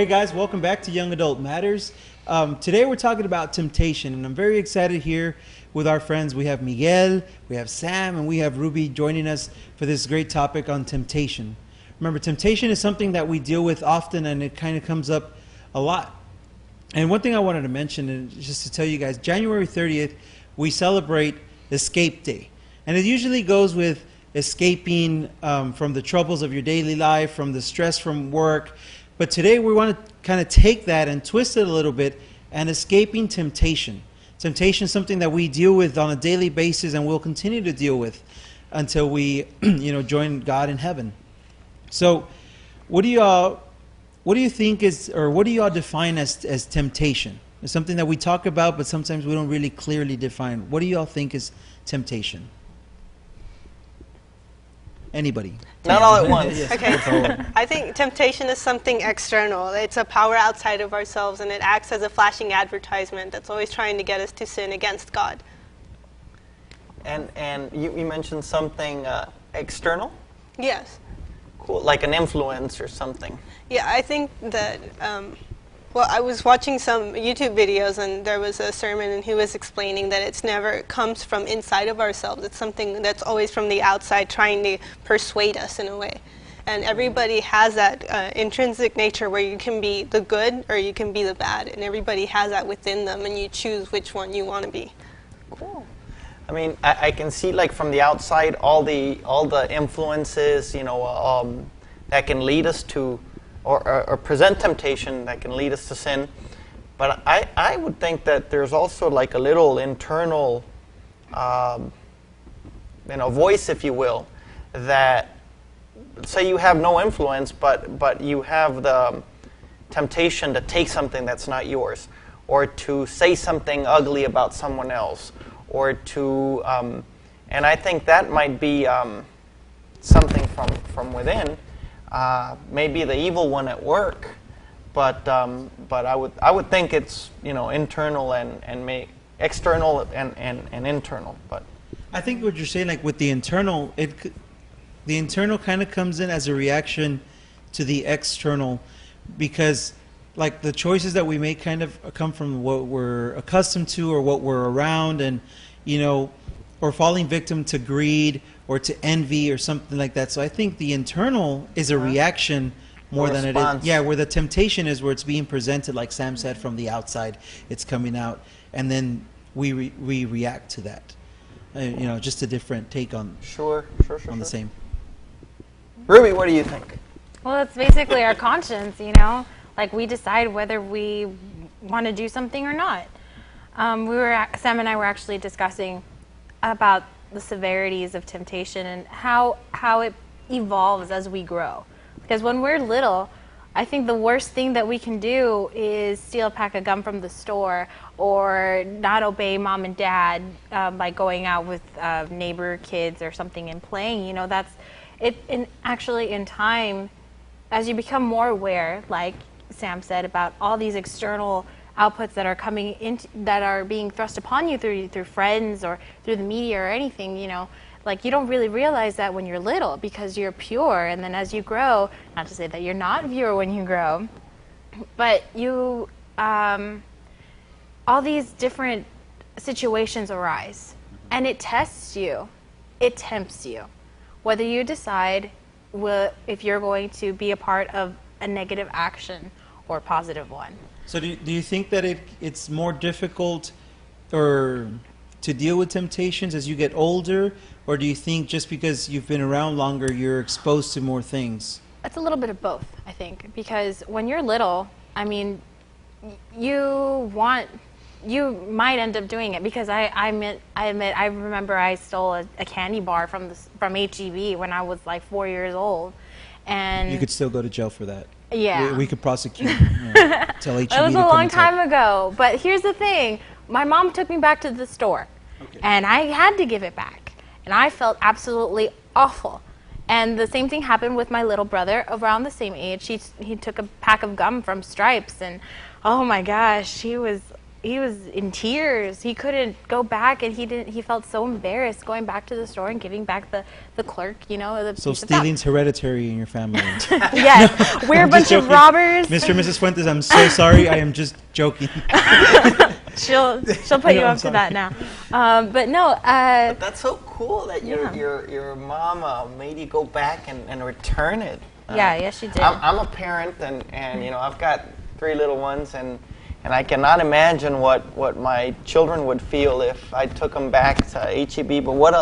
Hey guys, welcome back to Young Adult Matters. Today we're talking about temptation, and I'm very excited here with our friends. We have Miguel, we have Sam, and we have Ruby joining us for this great topic on temptation. Remember, temptation is something that we deal with often, and it kind of comes up a lot. And one thing I wanted to mention, and just to tell you guys, January 30th, we celebrate Escape Day. And it usually goes with escaping from the troubles of your daily life, from the stress from work. But today we want to kind of take that and twist it a little bit and escaping temptation. Temptation is something that we deal with on a daily basis and will continue to deal with until we join God in heaven. So what do you think is, or what do y'all define as temptation? It's something that we talk about, but sometimes we don't really clearly define. What do y'all think is temptation? Anybody? Not all at once. Yes. Okay. I think temptation is something external. It's a power outside of ourselves, and it acts as a flashing advertisement that's always trying to get us to sin against God. And you mentioned something external? Yes. Cool, like an influence or something. Yeah, I think that, well, I was watching some YouTube videos, and there was a sermon, and he was explaining that it's never comes from inside of ourselves. It's something that's always from the outside trying to persuade us in a way. And everybody has that intrinsic nature where you can be the good or you can be the bad, and everybody has that within them, and you choose which one you want to be. Cool. I mean, I can see, like, from the outside all the influences, that can lead us to or present temptation that can lead us to sin. But I would think that there's also like a little internal voice, if you will, that say you have no influence, but you have the temptation to take something that's not yours, or to say something ugly about someone else, or to and I think that might be something from within. Maybe the evil one at work, but I would think it's internal and external and internal. But I think what you're saying, like with the internal, the internal kind of comes in as a reaction to the external, because like the choices that we make kind of come from what we're accustomed to or what we're around, and or falling victim to greed or to envy or something like that. So I think the internal is a reaction more than it is. Yeah, where the temptation is where it's being presented, like Sam said, from the outside. It's coming out, and then we react to that. Just a different take on the same. Ruby, what do you think? Well, it's basically our conscience, Like we decide whether we want to do something or not. Sam and I were actually discussing about the severities of temptation and how it evolves as we grow. Because when we're little, I think the worst thing that we can do is steal a pack of gum from the store or not obey mom and dad by going out with neighbor kids or something and playing. That's it. And actually, in time, as you become more aware, like Sam said, about all these external outputs that are coming in, that are being thrust upon you through friends or through the media or anything, like you don't really realize that when you're little because you're pure, and then as you grow, not to say that you're not pure when you grow, but you all these different situations arise, and it tests you, it tempts you, whether you decide if you're going to be a part of a negative action or a positive one. So do you think that it's more difficult or to deal with temptations as you get older, or do you think just because you've been around longer, you're exposed to more things? It's a little bit of both, I think, because when you're little, I mean, you might end up doing it, because I admit I remember I stole a candy bar from HEB when I was like 4 years old, and you could still go to jail for that. Yeah, we could prosecute. Tell HEB that was a long time ago. But here's the thing: my mom took me back to the store, and I had to give it back, and I felt absolutely awful. And the same thing happened with my little brother around the same age. He took a pack of gum from Stripes, and oh my gosh, he was in tears. He couldn't go back, and he felt so embarrassed going back to the store and giving back the clerk, you know, the So piece of that. stealing's hereditary in your family. Yes, we're a I'm bunch just of joking. robbers. Mr. and Mrs. Fuentes, I'm so sorry. I am just joking. She'll put I know, you I'm up to sorry. that now. But no, But that's so cool that Yeah. your mom made you go back and return it. yeah, she did. I'm a parent, and you know, I've got 3 little ones, and I cannot imagine what my children would feel if I took them back to HEB. But what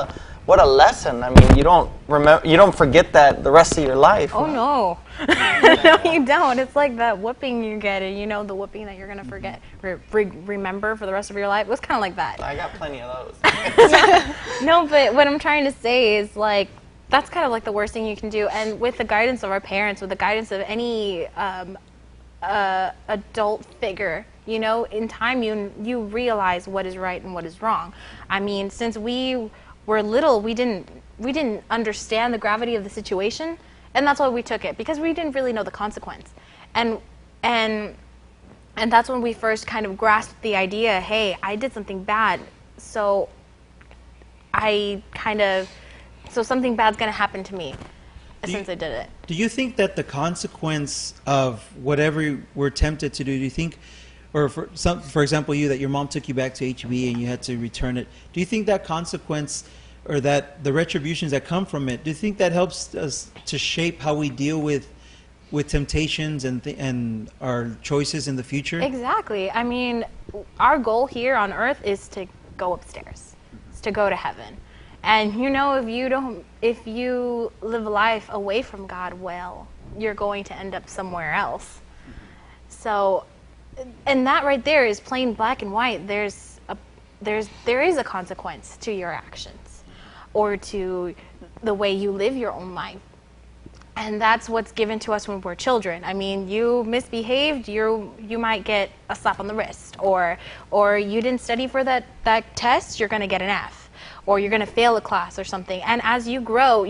a lesson! I mean, you don't forget that the rest of your life. Oh no, no, you don't. It's like that whooping you get, and you know the whooping that you're gonna forget, remember for the rest of your life. It was kind of like that. I got plenty of those. No, but what I'm trying to say is like that's kind of like the worst thing you can do. And with the guidance of our parents, with the guidance of any adult figure, you know, in time you realize what is right and what is wrong. I mean, since we were little, we didn't understand the gravity of the situation, and that's why we took it, because we didn't really know the consequence. And that's when we first kind of grasped the idea, hey, I did something bad, so something bad's going to happen to me since I did it. Do you think that the consequence of whatever we're tempted to do, you think, or for example, that your mom took you back to HEB and you had to return it, do you think that consequence or that the retributions that come from it, do you think that helps us to shape how we deal with temptations and our choices in the future? Exactly. I mean, our goal here on earth is to go upstairs, is to go to heaven. And you know, if you live a life away from God, well, you're going to end up somewhere else. So, and that right there is plain black and white. There is a consequence to your actions or to the way you live your own life. And that's what's given to us when we're children. I mean, you misbehaved, you might get a slap on the wrist, or you didn't study for that test, you're going to get an F. Or you're going to fail a class or something. And as you grow,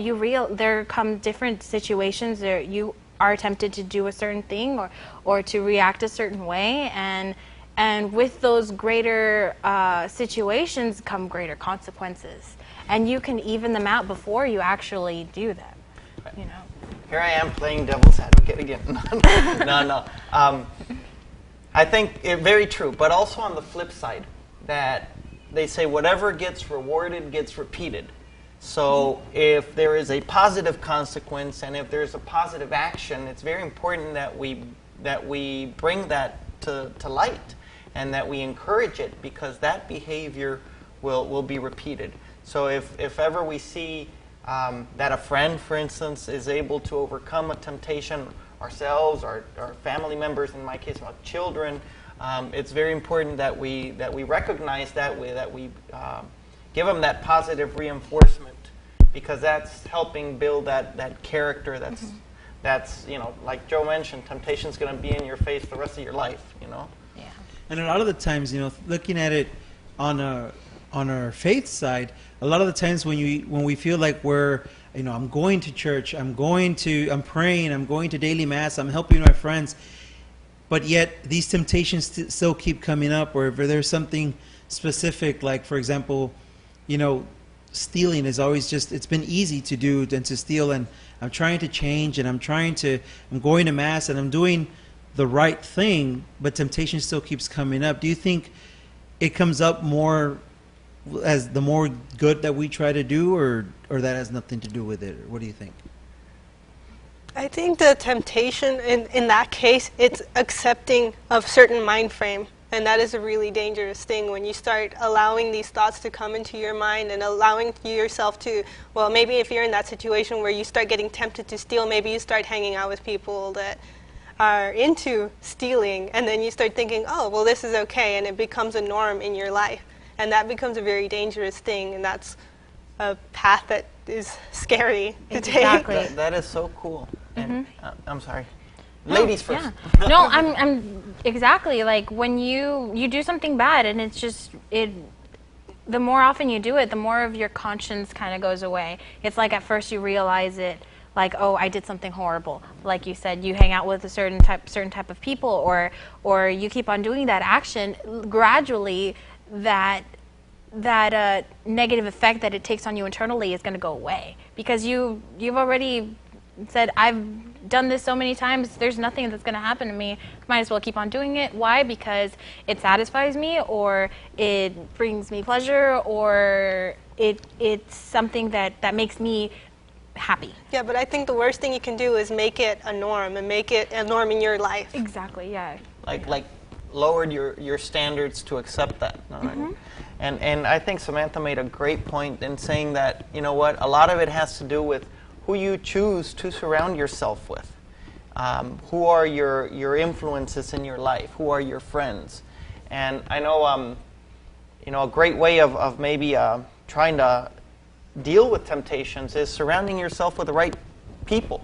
there come different situations where you are tempted to do a certain thing or to react a certain way. And with those greater situations come greater consequences. And you can even them out before you actually do them, you know. Here I am playing devil's advocate again. No. I think very true, but also on the flip side, that they say whatever gets rewarded gets repeated. So if there is a positive consequence and if there's a positive action, it's very important that we bring that to light and that we encourage it, because that behavior will be repeated. So if ever we see that a friend, for instance, is able to overcome a temptation ourselves, our family members, in my case, our children, it's very important that we recognize that we give them that positive reinforcement, because that's helping build that character. That's you know, like Joe mentioned, temptation's going to be in your face the rest of your life. You know. Yeah. And a lot of the times, you know, looking at it on our faith side, a lot of the times when we feel like we're, you know, I'm going to church, I'm praying, I'm going to daily mass, I'm helping my friends, but yet these temptations still keep coming up. Or if there's something specific, like for example, you know, stealing is always it's been easy to do than to steal, and I'm trying to change, and I'm going to mass and I'm doing the right thing, but temptation still keeps coming up. Do you think it comes up more as the more good that we try to do, or that has nothing to do with it? Or what do you think? I think the temptation in that case, it's accepting of certain mind frame. And that is a really dangerous thing when you start allowing these thoughts to come into your mind and allowing yourself to, well, maybe if you're in that situation where you start getting tempted to steal, maybe you start hanging out with people that are into stealing, and then you start thinking, oh, well, this is okay, and it becomes a norm in your life. And that becomes a very dangerous thing, and that's a path that is scary to take. That is so cool. And I'm sorry. Ladies first. Yeah. No, I'm exactly, like when you do something bad, and it's just the more often you do it, the more of your conscience kind of goes away. It's like at first you realize it, like, oh, I did something horrible. Like you said, you hang out with a certain type of people, or you keep on doing that action, gradually that negative effect that it takes on you internally is going to go away, because you've already said, I've done this so many times, there's nothing that's going to happen to me, might as well keep on doing it. Why? Because it satisfies me, or it brings me pleasure, or it's something that makes me happy. Yeah, but I think the worst thing you can do is make it a norm, and make it a norm in your life. Exactly, yeah. Like lowered your standards to accept that. Mm-hmm. And I think Samantha made a great point in saying that, you know what, a lot of it has to do with who you choose to surround yourself with. Who are your influences in your life? Who are your friends? And I know, a great way of maybe trying to deal with temptations is surrounding yourself with the right people,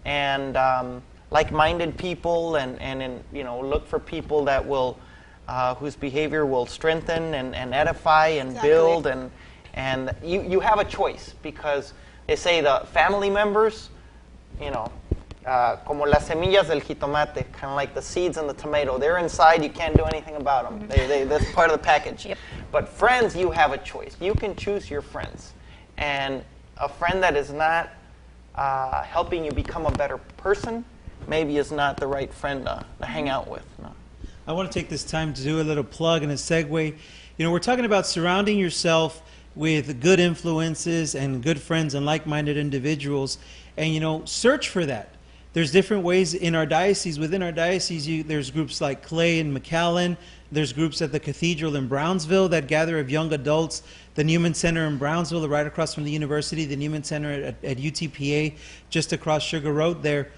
and like-minded people, and look for people that will, whose behavior will strengthen and edify and Exactly. build, and you have a choice, because they say the family members, como las semillas del jitomate, kind of like the seeds in the tomato. They're inside, you can't do anything about them. That's part of the package. Yep. But friends, you have a choice. You can choose your friends. And a friend that is not helping you become a better person maybe is not the right friend to hang out with. No. I want to take this time to do a little plug and a segue. We're talking about surrounding yourself with good influences and good friends and like-minded individuals, and search for that. There's different ways in our diocese. Within our diocese, there's groups like Clay and McAllen. There's groups at the Cathedral in Brownsville that gather of young adults. The Newman Center in Brownsville, right across from the university. The Newman Center at UTPA, just across Sugar Road there.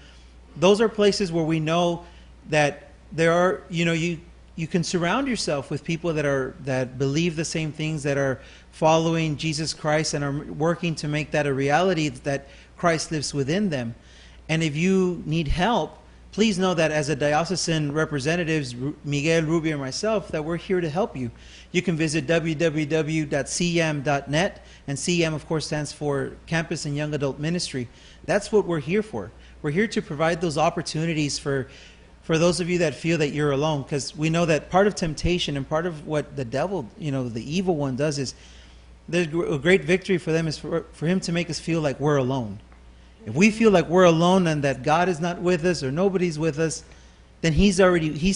Those are places where we know that there are, you can surround yourself with people that believe the same things, that are following Jesus Christ and are working to make that a reality, that Christ lives within them. And if you need help, please know that as a diocesan representatives, Miguel, Ruby, and myself, that we're here to help you. You can visit www.cem.net, and CEM, of course, stands for Campus and Young Adult Ministry. That's what we're here for. We're here to provide those opportunities for those of you that feel that you're alone, because we know that part of temptation and part of what the devil, the evil one does is, there's a great victory for them is for him to make us feel like we're alone. If we feel like we're alone and that God is not with us or nobody's with us, then he's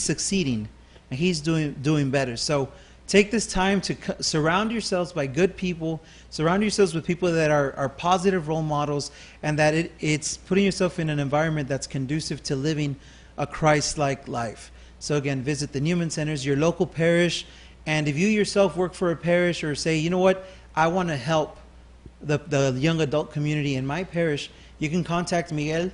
succeeding and he's doing better. So take this time to surround yourselves by good people, surround yourselves with people that are positive role models, and that it's putting yourself in an environment that's conducive to living a Christ-like life. So again, visit the Newman Centers, your local parish, and if you yourself work for a parish or say, you know what, I want to help the young adult community in my parish, you can contact Miguel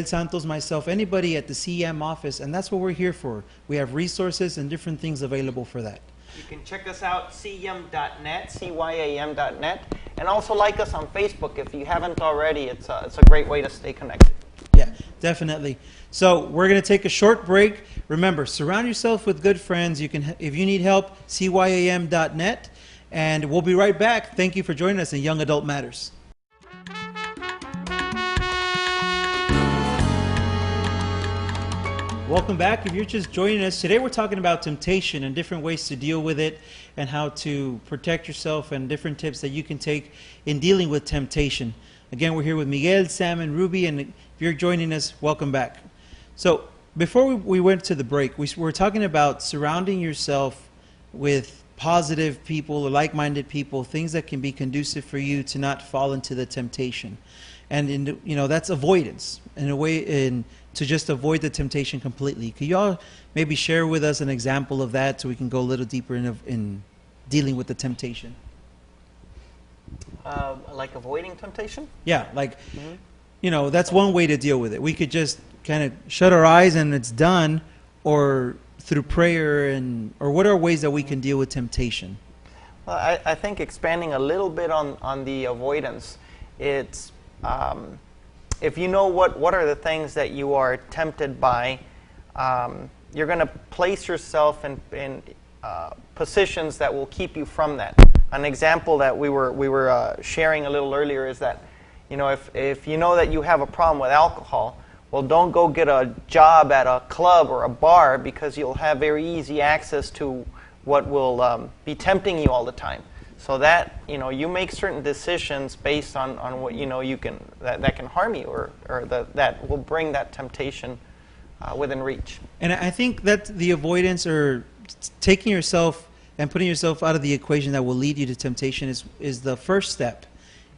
Santos, myself, anybody at the CEM office, and that's what we're here for. We have resources and different things available for that. You can check us out, cem.net, cyam.net, and also like us on Facebook if you haven't already. It's a great way to stay connected. Yeah, definitely. So we're going to take a short break. Remember, surround yourself with good friends. You can, if you need help, cyam.net, and we'll be right back. Thank you for joining us in Young Adult Matters. Welcome back. If you're just joining us, today we're talking about temptation and different ways to deal with it and how to protect yourself and different tips that you can take in dealing with temptation. Again, we're here with Miguel, Sam, and Ruby, and if you're joining us, welcome back. So before we went to the break, we were talking about surrounding yourself with positive people or like-minded people, things that can be conducive for you to not fall into the temptation. And that's avoidance in a way, to just avoid the temptation completely. Could you all maybe share with us an example of that so we can go a little deeper in dealing with the temptation? Like avoiding temptation? Yeah, that's one way to deal with it. We could just kind of shut our eyes and it's done, or through prayer, or what are ways that we can deal with temptation? Well, I think expanding a little bit on the avoidance, it's if you know what are the things that you are tempted by, you're going to place yourself in positions that will keep you from that. An example that we were sharing a little earlier is that You know, if you know that you have a problem with alcohol, well, don't go get a job at a club or a bar, because you'll have very easy access to what will be tempting you all the time. So that, you know, you make certain decisions based on what you know you can that can harm you, or that will bring that temptation within reach. And I think that the avoidance, or taking yourself and putting yourself out of the equation that will lead you to temptation, is the first step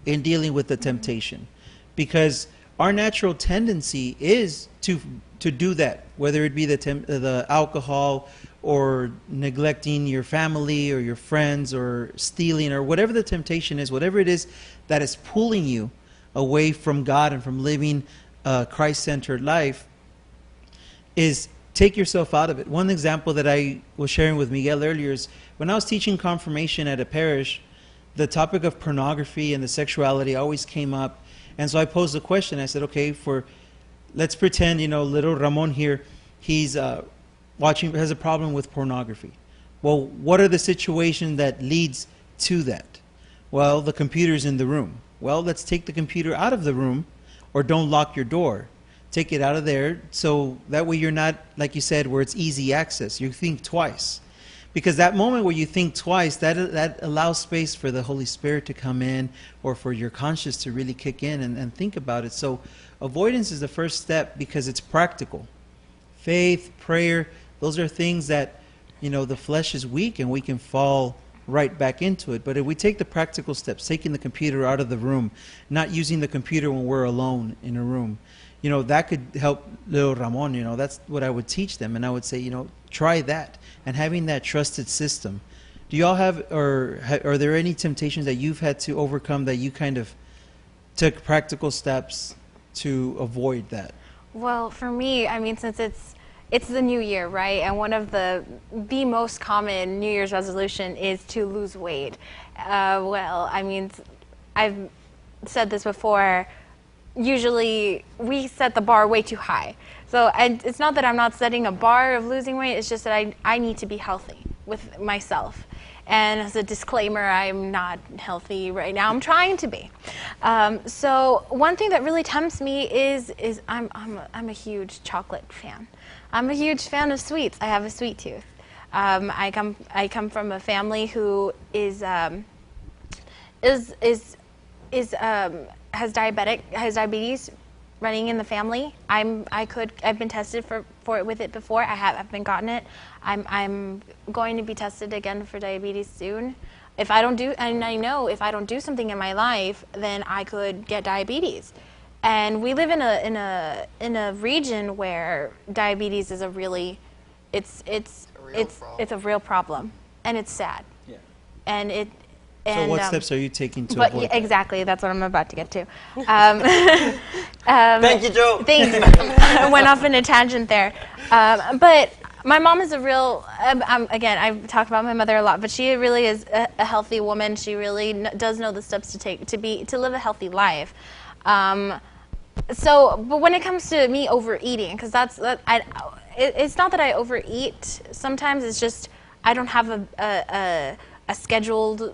in dealing with the temptation. Because our natural tendency is to do that, whether it be the alcohol, or neglecting your family or your friends, or stealing, or whatever the temptation is, whatever it is that is pulling you away from God and from living a Christ-centered life, is take yourself out of it. One example that I was sharing with Miguel earlier is when I was teaching confirmation at a parish, the topic of pornography and the sexuality always came up. And so I posed a question. I said, okay, let's pretend, you know, little Ramon here, he's has a problem with pornography. Well, what are the situations that leads to that? Well, the computer's in the room. Well, let's take the computer out of the room, or don't lock your door. Take it out of there, so that way you're not, like you said, where it's easy access. You think twice. Because that moment where you think twice, that allows space for the Holy Spirit to come in, or for your conscience to really kick in and think about it. So avoidance is the first step, because it's practical. Faith, prayer, those are things that, you know, the flesh is weak and we can fall right back into it. But if we take the practical steps, taking the computer out of the room, not using the computer when we're alone in a room, you know, that could help little Ramon. You know, that's what I would teach them. And I would say, you know, try that. And having that trusted system. Do you all have, or are there any temptations that you've had to overcome that you kind of took practical steps to avoid that? Well, for me, I mean, since it's the new year, right? And one of the most common New Year's resolution is to lose weight. Well, I mean, I've said this before. Usually, we set the bar way too high. So it's not that I'm not setting a bar of losing weight. It's just that I need to be healthy with myself. And as a disclaimer, I'm not healthy right now. I'm trying to be. So one thing that really tempts me is I'm a huge chocolate fan. I'm a huge fan of sweets. I have a sweet tooth. I come from a family who has diabetes running in the family. I've been tested for it with it before. I've been gotten it. I'm going to be tested again for diabetes soon. If I don't do, and I know if I don't do something in my life, then I could get diabetes. And we live in a region where diabetes is it's a real problem, and it's sad. Yeah. So what steps are you taking to avoid that? Exactly, that's what I'm about to get to. Thank you, Joe. Thanks. I went off in a tangent there. But my mom is a real, again, I've talked about my mother a lot, but she really is a healthy woman. She really does know the steps to take to live a healthy life. But when it comes to me overeating, because it's not that I overeat. Sometimes it's just I don't have a scheduled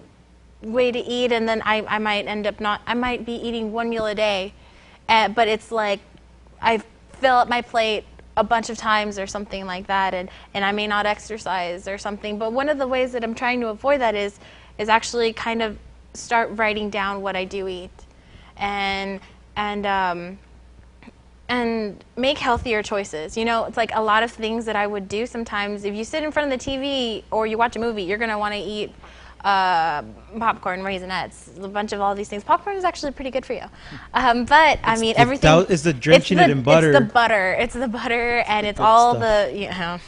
way to eat, and then I might be eating one meal a day, but it's like I fill up my plate a bunch of times or something like that, and I may not exercise or something. But one of the ways that I'm trying to avoid that is actually kind of start writing down what I do eat, and make healthier choices. You know, it's like a lot of things that I would do sometimes. If you sit in front of the TV or you watch a movie, you're going to want to eat popcorn, Raisinets, a bunch of all these things. Popcorn is actually pretty good for you. But I mean, everything is the drenching it in butter. It's the butter, and it's all stuff. The, you know.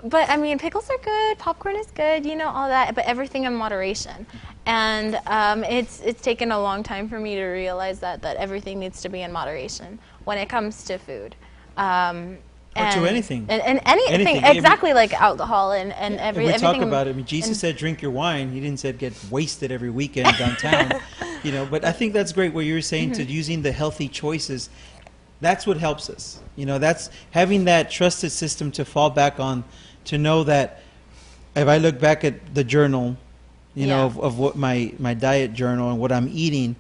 But I mean, pickles are good, popcorn is good, you know, all that, but everything in moderation. And it's taken a long time for me to realize that everything needs to be in moderation when it comes to food. Or to anything. And anything. Exactly, like alcohol and everything. We talk about it. I mean, Jesus said, drink your wine. He didn't say get wasted every weekend downtown. You know, but I think that's great what you were saying to using the healthy choices. That's what helps us. You know, that's having that trusted system to fall back on, to know that if I look back at the journal, you know, of what my diet journal and what I'm eating.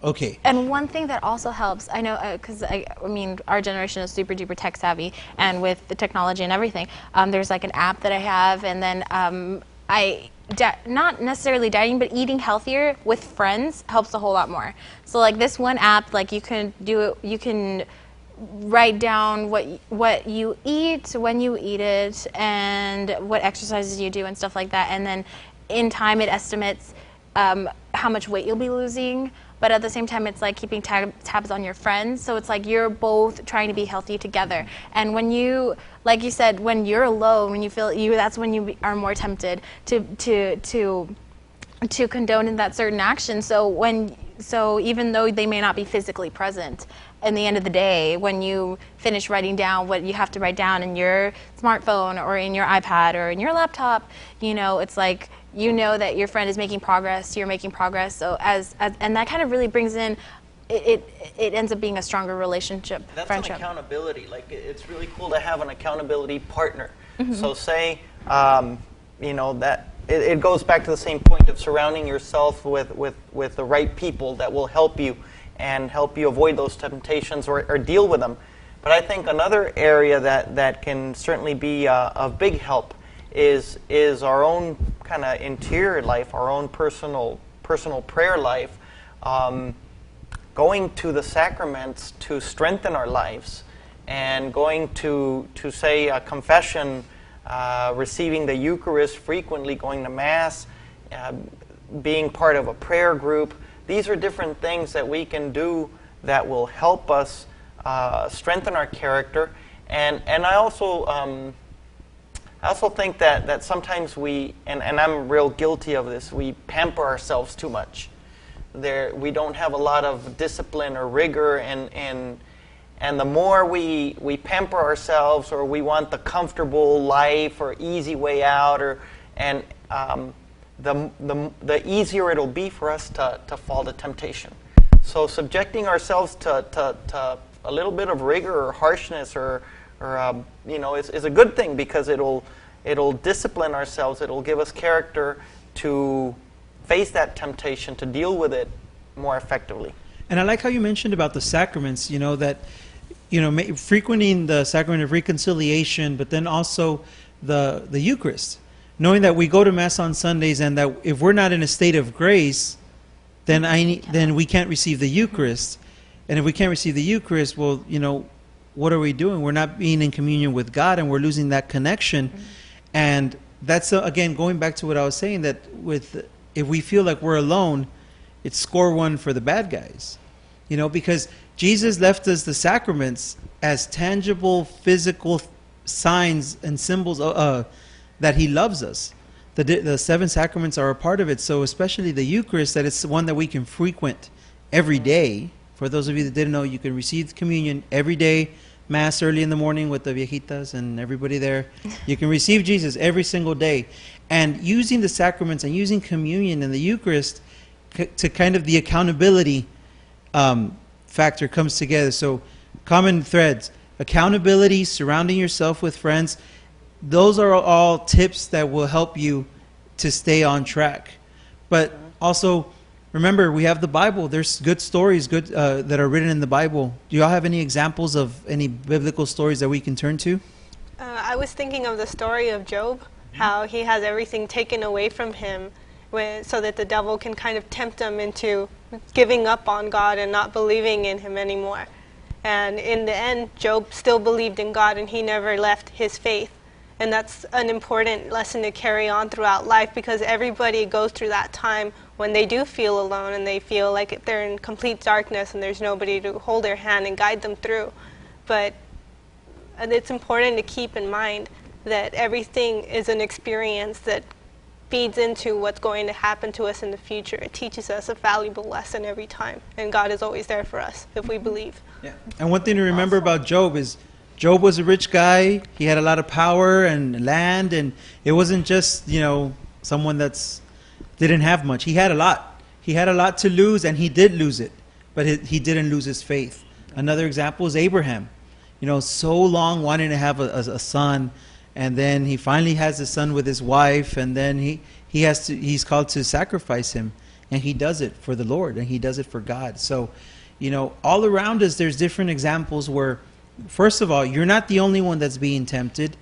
Okay. And one thing that also helps, I know, because I mean, our generation is super duper tech savvy, and with the technology and everything, there's like an app that I have, and then not necessarily dieting, but eating healthier with friends helps a whole lot more. So like this one app, like you can write down what you eat, when you eat it, and what exercises you do and stuff like that. And then in time it estimates how much weight you'll be losing. But at the same time, it's like keeping tabs on your friends. So it's like you're both trying to be healthy together. And when you, like you said, when you're alone, when you feel that's when you are more tempted to condone in that certain action. So even though they may not be physically present, in the end of the day, when you finish writing down what you have to write down in your smartphone or in your iPad or in your laptop, you know, it's like, you know that your friend is making progress, you're making progress. So and that kind of really brings in, it ends up being a stronger relationship, That's friendship. an accountability. Like, it's really cool to have an accountability partner. Mm-hmm. So say, you know, that it goes back to the same point of surrounding yourself with the right people that will help you and help you avoid those temptations or deal with them. But I think another area that can certainly be of big help is our own kind of interior life, our own personal prayer life, going to the sacraments to strengthen our lives, and going to say a confession, receiving the Eucharist frequently, going to Mass, being part of a prayer group. These are different things that we can do that will help us strengthen our character. And I also think that sometimes we, and I'm real guilty of this, we pamper ourselves too much. We don't have a lot of discipline or rigor, and the more we pamper ourselves, or we want the comfortable life or easy way out, the easier it'll be for us to fall to temptation. So subjecting ourselves to a little bit of rigor or harshness or you know, is a good thing, because it'll discipline ourselves. It'll give us character to face that temptation, to deal with it more effectively. And I like how you mentioned about the sacraments, you know, that, you know, frequenting the sacrament of reconciliation, but then also the Eucharist. Knowing that we go to Mass on Sundays, and that if we're not in a state of grace, then we can't receive the Eucharist. And if we can't receive the Eucharist, well, you know, what are we doing? We're not being in communion with God, and we're losing that connection. Mm-hmm. And that's, again, going back to what I was saying, that if we feel like we're alone, it's score one for the bad guys. You know, because Jesus left us the sacraments as tangible, physical signs and symbols that he loves us. The 7 sacraments are a part of it. So especially the Eucharist, that it's one that we can frequent every day. For those of you that didn't know, you can receive communion every day, Mass early in the morning with the viejitas and everybody there. You can receive Jesus every single day. And using the sacraments and using communion and the Eucharist to kind of the accountability factor comes together. So common threads: accountability, surrounding yourself with friends. Those are all tips that will help you to stay on track. But also, remember, we have the Bible. There's good stories that are written in the Bible. Do y'all have any examples of any biblical stories that we can turn to? I was thinking of the story of Job, how he has everything taken away from him so that the devil can kind of tempt him into giving up on God and not believing in him anymore. And in the end, Job still believed in God, and he never left his faith. And that's an important lesson to carry on throughout life, because everybody goes through that time when they do feel alone and they feel like they're in complete darkness and there's nobody to hold their hand and guide them through. But it's important to keep in mind that everything is an experience that feeds into what's going to happen to us in the future. It teaches us a valuable lesson every time, and God is always there for us if we believe. Yeah. And one thing to remember about Job is Job was a rich guy. He had a lot of power and land, and it wasn't just, you know, someone that's didn't have much. He had a lot. He had a lot to lose, and he did lose it, but he didn't lose his faith. Another example is Abraham. You know, so long wanting to have a son, and then he finally has a son with his wife, and then he's called to sacrifice him, and he does it for the Lord, and he does it for God. So, all around us, there's different examples where, first of all, you're not the only one that's being tempted.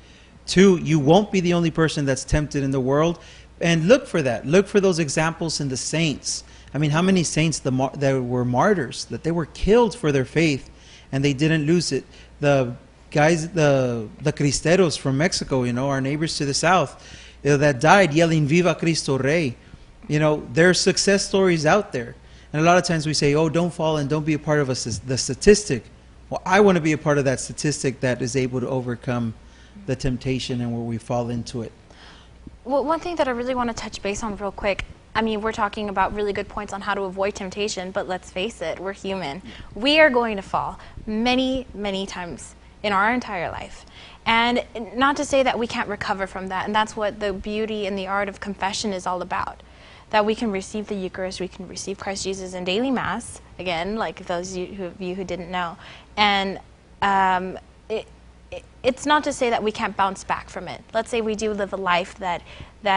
Two, you won't be the only person that's tempted in the world. And look for that. Look for those examples in the saints. I mean, how many saints that were martyrs, that they were killed for their faith, and they didn't lose it. The guys, the Cristeros from Mexico, our neighbors to the south, that died yelling "Viva Cristo Rey." There are success stories out there. And a lot of times we say, oh, don't fall and don't be a part of the statistic. Well, I want to be a part of that statistic that is able to overcome the temptation and where we fall into it. Well, one thing that I really want to touch base on real quick, I mean, we're talking about really good points on how to avoid temptation, but let's face it, we're human. We are going to fall many, many times in our entire life. And not to say that we can't recover from that, and that's what the beauty and the art of confession is all about. That we can receive the Eucharist, we can receive Christ Jesus in daily Mass, again, like those of you who didn't know. And it's not to say that we can't bounce back from it. Let's say we do live a life that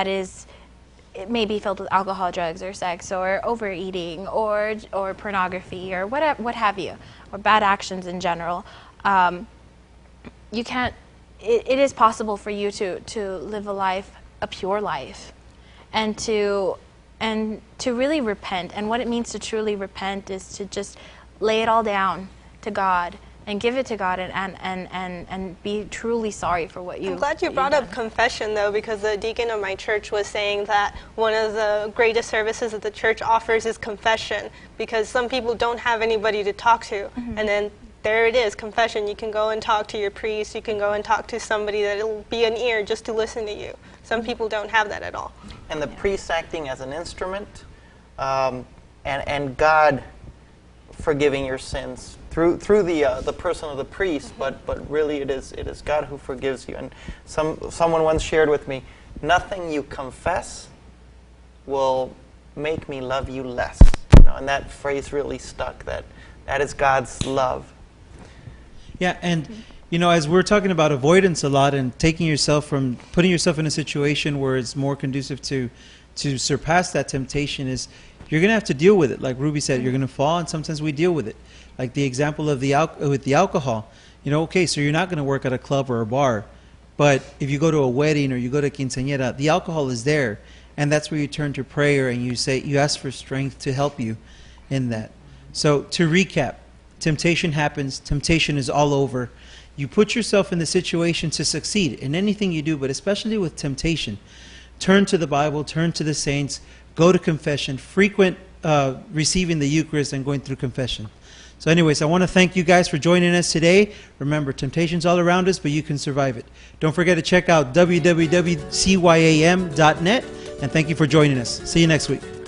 is, it may be filled with alcohol, drugs, or sex, or overeating, or pornography, or what have you, or bad actions in general. You can't. It is possible for you to live a pure life, and to really repent. And what it means to truly repent is to just lay it all down to God and give it to God and be truly sorry for what I'm glad you brought up confession, though, because the deacon of my church was saying that one of the greatest services that the church offers is confession, because some people don't have anybody to talk to. Mm-hmm. And then there it is, confession. You can go and talk to your priest. You can go and talk to somebody that'll be an ear just to listen to you. Some people don't have that at all. And the priest acting as an instrument, and God forgiving your sins through the person of the priest, but really it is God who forgives you. And someone once shared with me, nothing you confess will make me love you less. And that phrase really stuck. That is God's love. Yeah, and as we're talking about avoidance a lot and putting yourself in a situation where it's more conducive to surpass that temptation, is you're going to have to deal with it. Like Ruby said, you're going to fall, and sometimes we deal with it. Like the example of with the alcohol. Okay, so you're not going to work at a club or a bar, but if you go to a wedding or you go to quinceañera, the alcohol is there, and that's where you turn to prayer and you ask for strength to help you in that. So to recap, temptation happens. Temptation is all over. You put yourself in the situation to succeed in anything you do, but especially with temptation. Turn to the Bible, turn to the saints, go to confession, frequent receiving the Eucharist and going through confession. So anyways, I want to thank you guys for joining us today. Remember, temptation's all around us, but you can survive it. Don't forget to check out www.cyam.net, and thank you for joining us. See you next week.